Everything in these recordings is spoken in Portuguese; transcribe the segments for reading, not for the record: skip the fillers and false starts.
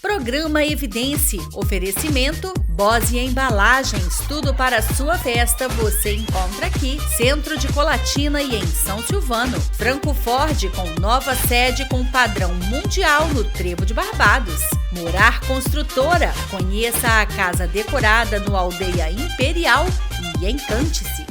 Programa Evidência. Oferecimento Bose Embalagens. Tudo para a sua festa você encontra aqui. Centro de Colatina e em São Silvano. Franco Ford com nova sede com padrão mundial no Trevo de Barbados. Morar Construtora. Conheça a casa decorada no Aldeia Imperial e encante-se.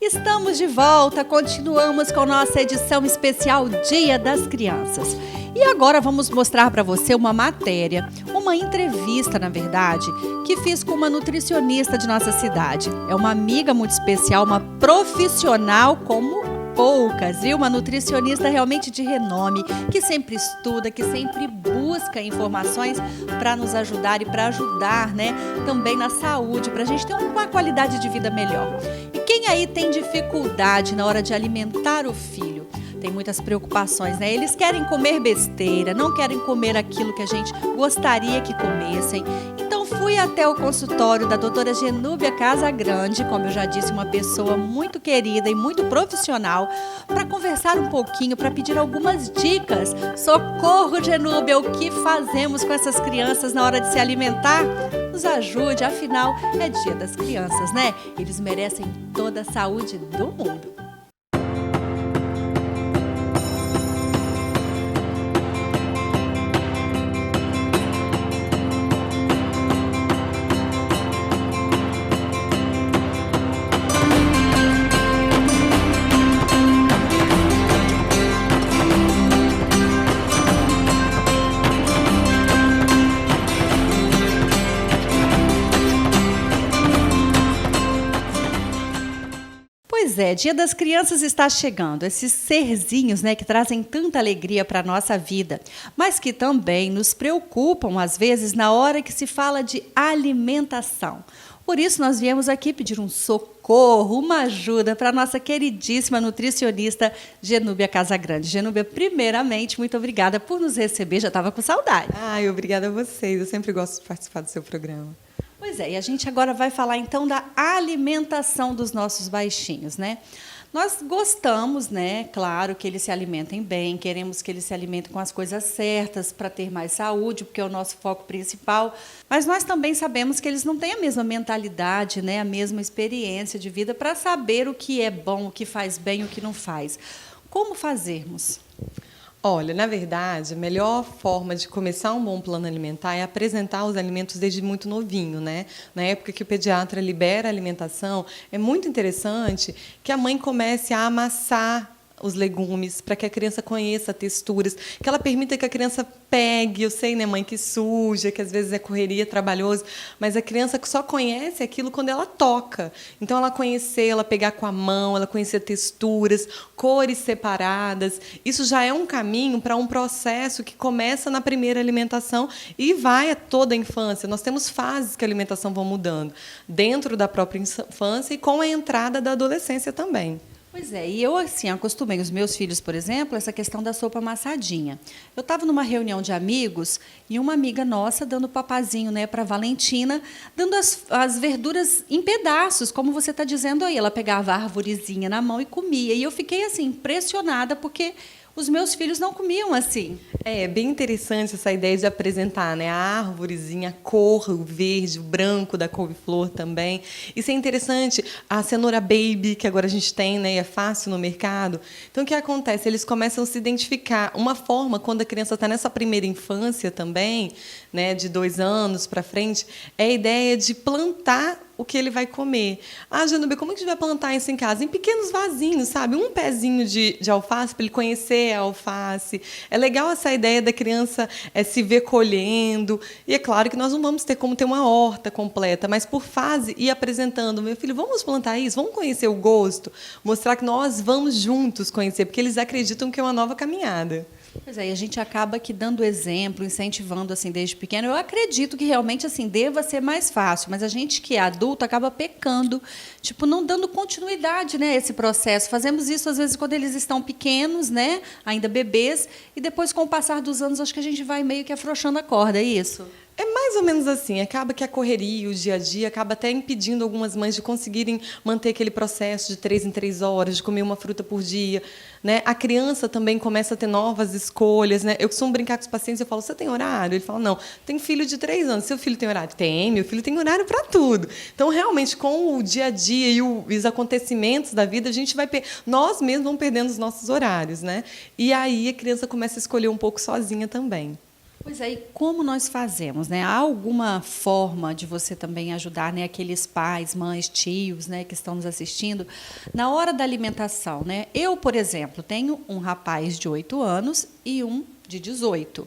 Estamos de volta, continuamos com nossa edição especial Dia das Crianças. E agora vamos mostrar para você uma matéria, uma entrevista, na verdade, que fiz com uma nutricionista de nossa cidade. É uma amiga muito especial, uma profissional como poucas, viu? Uma nutricionista realmente de renome, que sempre estuda, que sempre busca informações para nos ajudar e para ajudar, né, também na saúde, para a gente ter uma qualidade de vida melhor. E quem aí tem dificuldade na hora de alimentar o filho? Tem muitas preocupações, né? Eles querem comer besteira, não querem comer aquilo que a gente gostaria que comessem. Então fui até o consultório da doutora Genúbia Casagrande, como eu já disse, uma pessoa muito querida e muito profissional, para conversar um pouquinho, para pedir algumas dicas. Socorro, Genúbia, o que fazemos com essas crianças na hora de se alimentar? Nos ajude, afinal é Dia das Crianças, né? Eles merecem toda a saúde do mundo. Pois é, Dia das Crianças está chegando, esses serzinhos, né, que trazem tanta alegria para a nossa vida, mas que também nos preocupam, às vezes, na hora que se fala de alimentação. Por isso, nós viemos aqui pedir um socorro, uma ajuda para a nossa queridíssima nutricionista Genúbia Casagrande. Genúbia, primeiramente, muito obrigada por nos receber, já estava com saudade. Ai, obrigada a vocês, eu sempre gosto de participar do seu programa. Pois é, e a gente agora vai falar então da alimentação dos nossos baixinhos, né? Nós gostamos, né, claro, que eles se alimentem bem, queremos que eles se alimentem com as coisas certas para ter mais saúde, porque é o nosso foco principal, mas nós também sabemos que eles não têm a mesma mentalidade, né, a mesma experiência de vida para saber o que é bom, o que faz bem, o que não faz. Como fazermos? Olha, na verdade, a melhor forma de começar um bom plano alimentar é apresentar os alimentos desde muito novinho, né? Na época que o pediatra libera a alimentação, é muito interessante que a mãe comece a amassar os legumes, para que a criança conheça texturas, que ela permita que a criança pegue. Eu sei, né, mãe, que suja, que às vezes é correria, trabalhoso, mas a criança só conhece aquilo quando ela toca. Então, ela conhecer, ela pegar com a mão, ela conhecer texturas, cores separadas, isso já é um caminho para um processo que começa na primeira alimentação e vai a toda a infância. Nós temos fases que a alimentação vai mudando, dentro da própria infância e com a entrada da adolescência também. Pois é, e eu assim acostumei os meus filhos, por exemplo, essa questão da sopa amassadinha. Eu estava numa reunião de amigos e uma amiga nossa dando papazinho, né, para Valentina, dando as verduras em pedaços, como você está dizendo aí. Ela pegava a arvorezinha na mão e comia. E eu fiquei assim impressionada porque os meus filhos não comiam assim. É bem interessante essa ideia de apresentar, né, a árvorezinha, a cor, o verde, o branco da couve-flor também. Isso é interessante. A cenoura baby, que agora a gente tem, né, e é fácil no mercado. Então, o que acontece? Eles começam a se identificar. Uma forma, quando a criança está nessa primeira infância também, né, de 2 anos para frente, é a ideia de plantar o que ele vai comer. Ah, Genúbia, como é que a gente vai plantar isso em casa? Em pequenos vasinhos, sabe? Um pezinho de alface para ele conhecer a alface. É legal essa ideia da criança se ver colhendo. E é claro que nós não vamos ter como ter uma horta completa, mas por fase ir apresentando. Meu filho, vamos plantar isso? Vamos conhecer o gosto? Mostrar que nós vamos juntos conhecer, porque eles acreditam que é uma nova caminhada. Pois é, e a gente acaba aqui dando exemplo, incentivando assim desde pequeno. Eu acredito que realmente assim deva ser mais fácil, mas a gente que é adulto acaba pecando, tipo, não dando continuidade, né, a esse processo. Fazemos isso às vezes quando eles estão pequenos, né, ainda bebês, e depois com o passar dos anos acho que a gente vai meio que afrouxando a corda, é isso? É mais ou menos assim, acaba que a correria, o dia a dia, acaba até impedindo algumas mães de conseguirem manter aquele processo de 3 em 3 horas, de comer uma fruta por dia, né? A criança também começa a ter novas escolhas, né? Eu costumo brincar com os pacientes, eu falo, você tem horário? Ele fala, não, tem filho de 3 anos, seu filho tem horário? Tem, meu filho tem horário para tudo. Então, realmente, com o dia a dia e os acontecimentos da vida, a gente vai nós mesmos vamos perdendo os nossos horários, né? E aí a criança começa a escolher um pouco sozinha também. Pois é, e como nós fazemos, né? Há alguma forma de você também ajudar, né, aqueles pais, mães, tios, né, que estão nos assistindo na hora da alimentação, né? Eu, por exemplo, tenho um rapaz de 8 anos e um de 18.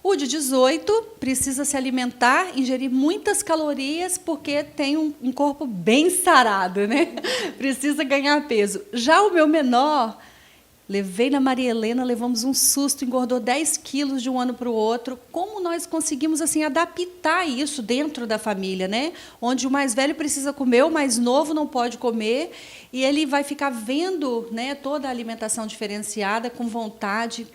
O de 18 precisa se alimentar, ingerir muitas calorias, porque tem um corpo bem sarado, né? Precisa ganhar peso. Já o meu menor, levei na Maria Helena, levamos um susto, engordou 10 quilos de um ano para o outro. Como nós conseguimos assim adaptar isso dentro da família, né? Onde o mais velho precisa comer, o mais novo não pode comer, e ele vai ficar vendo, né, toda a alimentação diferenciada, com vontade.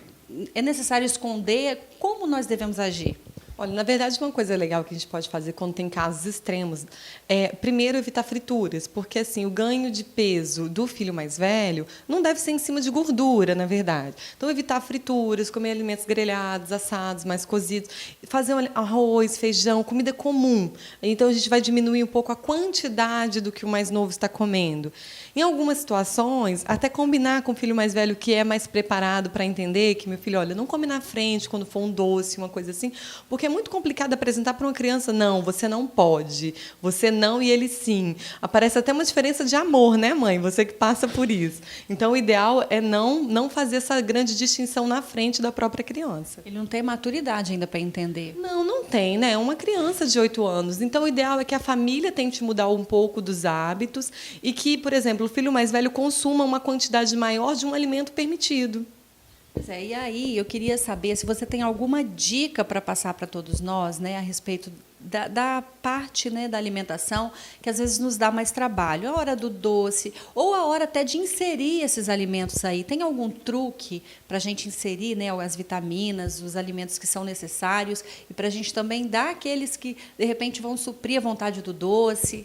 É necessário esconder? Como nós devemos agir? Olha, na verdade, uma coisa legal que a gente pode fazer quando tem casos extremos é, primeiro, evitar frituras, porque assim o ganho de peso do filho mais velho não deve ser em cima de gordura, na verdade. Então, evitar frituras, comer alimentos grelhados, assados, mais cozidos, fazer arroz, feijão, comida comum. Então, a gente vai diminuir um pouco a quantidade do que o mais novo está comendo. Em algumas situações, até combinar com o filho mais velho que é mais preparado para entender que meu filho, olha, não come na frente quando for um doce, uma coisa assim, porque é muito complicado apresentar para uma criança, não, você não pode, você não e ele sim. Aparece até uma diferença de amor, né, mãe? Você que passa por isso. Então, o ideal é não fazer essa grande distinção na frente da própria criança. Ele não tem maturidade ainda para entender. Não tem, né? É uma criança de 8 anos. Então, o ideal é que a família tente mudar um pouco dos hábitos e que, por exemplo, o filho mais velho consuma uma quantidade maior de um alimento permitido. Pois é, e aí eu queria saber se você tem alguma dica para passar para todos nós, né, a respeito da parte, né, da alimentação, que às vezes nos dá mais trabalho, a hora do doce, ou a hora até de inserir esses alimentos aí. Tem algum truque para a gente inserir, né, as vitaminas, os alimentos que são necessários, e para a gente também dar aqueles que, de repente, vão suprir a vontade do doce?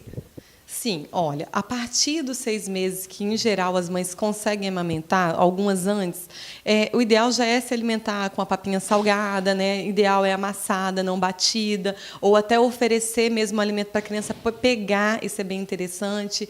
Sim, olha, a partir dos 6 meses, que em geral as mães conseguem amamentar, algumas antes, o ideal já é se alimentar com a papinha salgada, né? O ideal é amassada, não batida, ou até oferecer mesmo o alimento para a criança pegar, isso é bem interessante.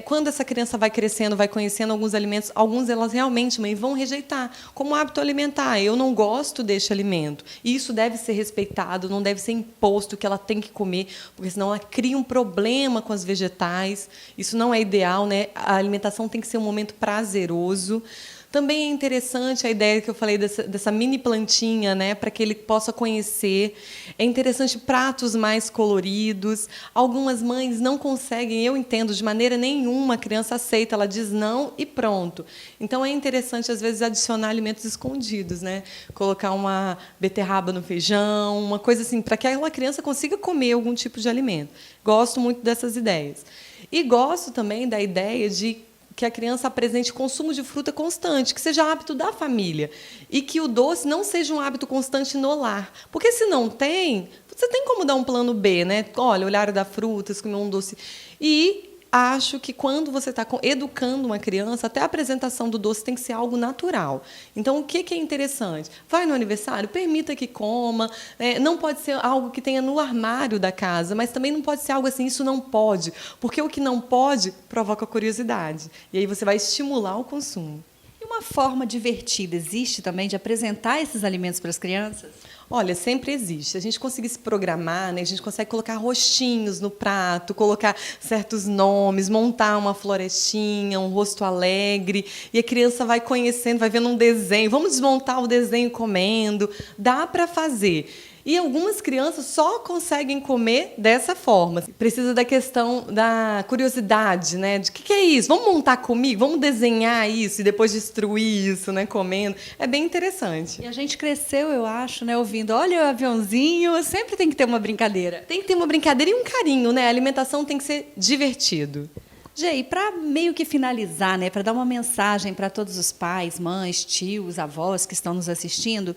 Quando essa criança vai crescendo, vai conhecendo alguns alimentos, alguns elas realmente, mãe, vão rejeitar como hábito alimentar. Eu não gosto deste alimento. E isso deve ser respeitado, não deve ser imposto que ela tem que comer, porque senão ela cria um problema com as vegetais. Isso não é ideal, né? A alimentação tem que ser um momento prazeroso. Também é interessante a ideia que eu falei dessa mini plantinha, né, para que ele possa conhecer. É interessante pratos mais coloridos. Algumas mães não conseguem, eu entendo, de maneira nenhuma a criança aceita, ela diz não e pronto. Então, é interessante, às vezes, adicionar alimentos escondidos, né? Colocar uma beterraba no feijão, uma coisa assim, para que aquela criança consiga comer algum tipo de alimento. Gosto muito dessas ideias. E gosto também da ideia de que a criança apresente consumo de fruta constante, que seja hábito da família, e que o doce não seja um hábito constante no lar. Porque, se não tem, você tem como dar um plano B, né? Olha, olhar da fruta, comer um doce. E acho que, quando você está educando uma criança, até a apresentação do doce tem que ser algo natural. Então, o que é interessante? Vai no aniversário, permita que coma. Não pode ser algo que tenha no armário da casa, mas também não pode ser algo assim, isso não pode. Porque o que não pode provoca curiosidade. E aí você vai estimular o consumo. E uma forma divertida existe também de apresentar esses alimentos para as crianças? Olha, sempre existe. Se a gente conseguir se programar, né, a gente consegue colocar rostinhos no prato, colocar certos nomes, montar uma florestinha, um rosto alegre, e a criança vai conhecendo, vai vendo um desenho. Vamos desmontar o desenho comendo. Dá para fazer. E algumas crianças só conseguem comer dessa forma. Precisa da questão da curiosidade, né? De que é isso? Vamos montar comigo? Vamos desenhar isso e depois destruir isso, né? Comendo. É bem interessante. E a gente cresceu, eu acho, né? Ouvindo, olha o aviãozinho, sempre tem que ter uma brincadeira. Tem que ter uma brincadeira e um carinho, né? A alimentação tem que ser divertido. Gê, e para meio que finalizar, né? Para dar uma mensagem para todos os pais, mães, tios, avós que estão nos assistindo,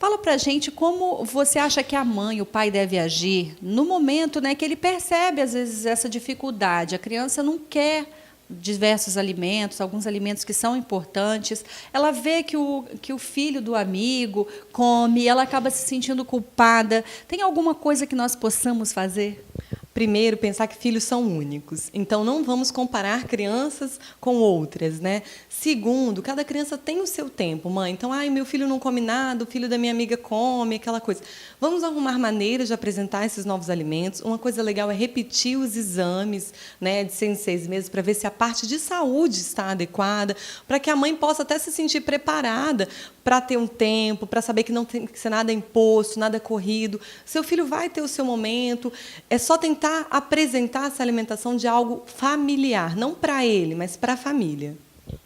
Fala pra gente como você acha que a mãe, o pai deve agir no momento, né, que ele percebe, às vezes, essa dificuldade. A criança não quer diversos alimentos, alguns alimentos que são importantes. Ela vê que o filho do amigo come, ela acaba se sentindo culpada. Tem alguma coisa que nós possamos fazer? Primeiro, pensar que filhos são únicos. Então, não vamos comparar crianças com outras, né? Segundo, cada criança tem o seu tempo, mãe. Então, meu filho não come nada, o filho da minha amiga come, aquela coisa. Vamos arrumar maneiras de apresentar esses novos alimentos. Uma coisa legal é repetir os exames, né, de 6 em 6 meses, para ver se a parte de saúde está adequada, para que a mãe possa até se sentir preparada para ter um tempo, para saber que não tem que ser nada imposto, nada corrido. Seu filho vai ter o seu momento. É só tentar apresentar essa alimentação de algo familiar, não para ele, mas para a família.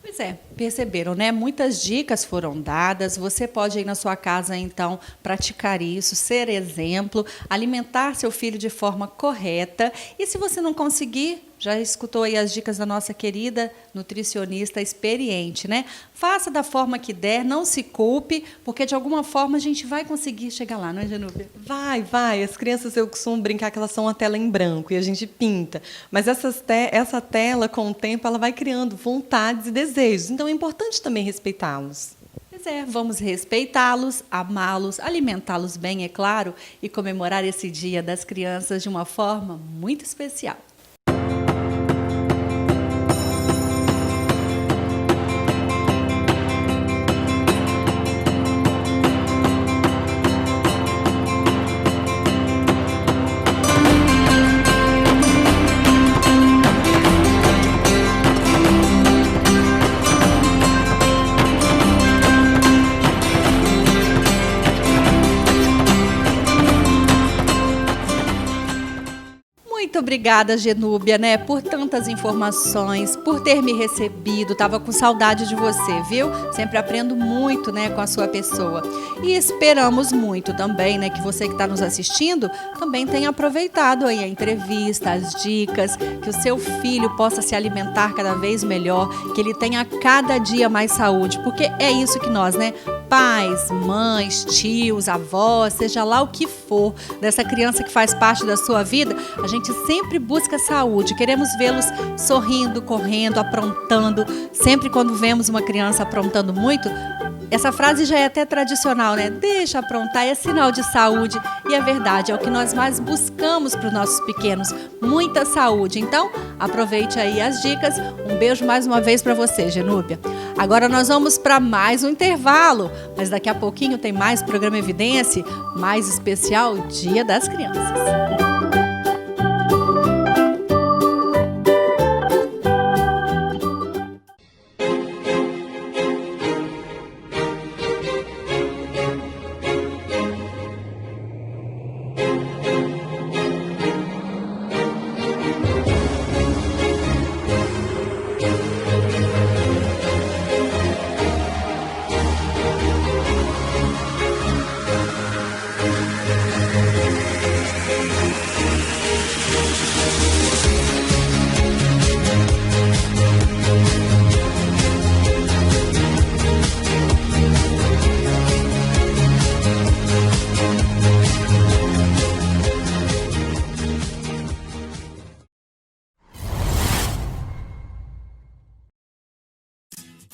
Pois é, perceberam, né? Muitas dicas foram dadas. Você pode ir na sua casa, então, praticar isso, ser exemplo, alimentar seu filho de forma correta. E se você não conseguir, já escutou aí as dicas da nossa querida nutricionista experiente, né? Faça da forma que der, não se culpe, porque de alguma forma a gente vai conseguir chegar lá, não é, Genúbia? Vai. As crianças, eu costumo brincar que elas são uma tela em branco e a gente pinta. Mas essa tela, com o tempo, ela vai criando vontades e desejos. Então, é importante também respeitá-los. Pois é, vamos respeitá-los, amá-los, alimentá-los bem, é claro, e comemorar esse Dia das Crianças de uma forma muito especial. Muito obrigada, Genúbia, né, por tantas informações, por ter me recebido. Estava com saudade de você, viu? Sempre aprendo muito, né, com a sua pessoa. E esperamos muito também, né, que você que está nos assistindo também tenha aproveitado aí a entrevista, as dicas, que o seu filho possa se alimentar cada vez melhor, que ele tenha cada dia mais saúde, porque é isso que nós, né, pais, mães, tios, avós, seja lá o que for, dessa criança que faz parte da sua vida, a gente sempre busca saúde, queremos vê-los sorrindo, correndo, aprontando. Sempre quando vemos uma criança aprontando muito, essa frase já é até tradicional, né? Deixa aprontar, é sinal de saúde. E é verdade, é o que nós mais buscamos para os nossos pequenos, muita saúde. Então, aproveite aí as dicas. Um beijo mais uma vez para você, Genúbia. Agora nós vamos para mais um intervalo, mas daqui a pouquinho tem mais programa Evidência, mais especial Dia das Crianças.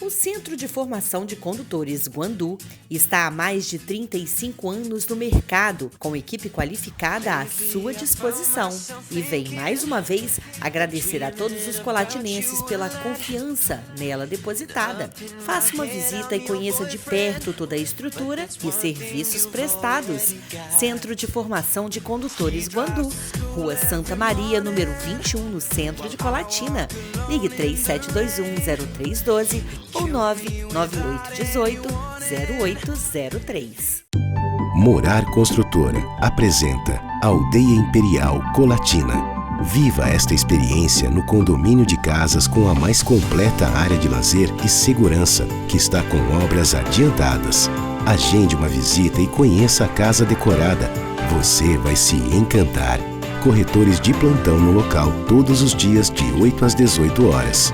O Centro de Formação de Condutores Guandu está há mais de 35 anos no mercado, com equipe qualificada à sua disposição. E vem mais uma vez agradecer a todos os colatinenses pela confiança nela depositada. Faça uma visita e conheça de perto toda a estrutura e serviços prestados. Centro de Formação de Condutores Guandu, Rua Santa Maria, número 21, no centro de Colatina. Ligue 3721-0312 ou 99818-0803. Morar Construtora apresenta Aldeia Imperial Colatina. Viva esta experiência no condomínio de casas com a mais completa área de lazer e segurança, que está com obras adiantadas. Agende uma visita e conheça a casa decorada. Você vai se encantar. Corretores de plantão no local todos os dias de 8 às 18 horas.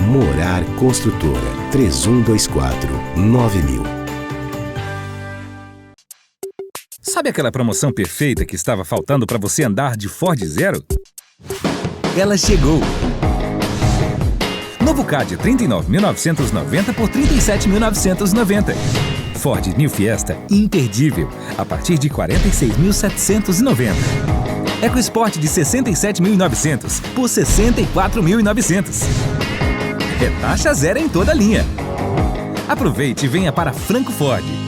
Morar Construtora, 3124-9000. Sabe aquela promoção perfeita que estava faltando para você andar de Ford Zero? Ela chegou! Novo Ka de 39.990 por 37.990. Ford New Fiesta imperdível, a partir de 46.790. EcoSport de 67.900 por 64.900. É taxa zero em toda a linha. Aproveite e venha para Franco Ford.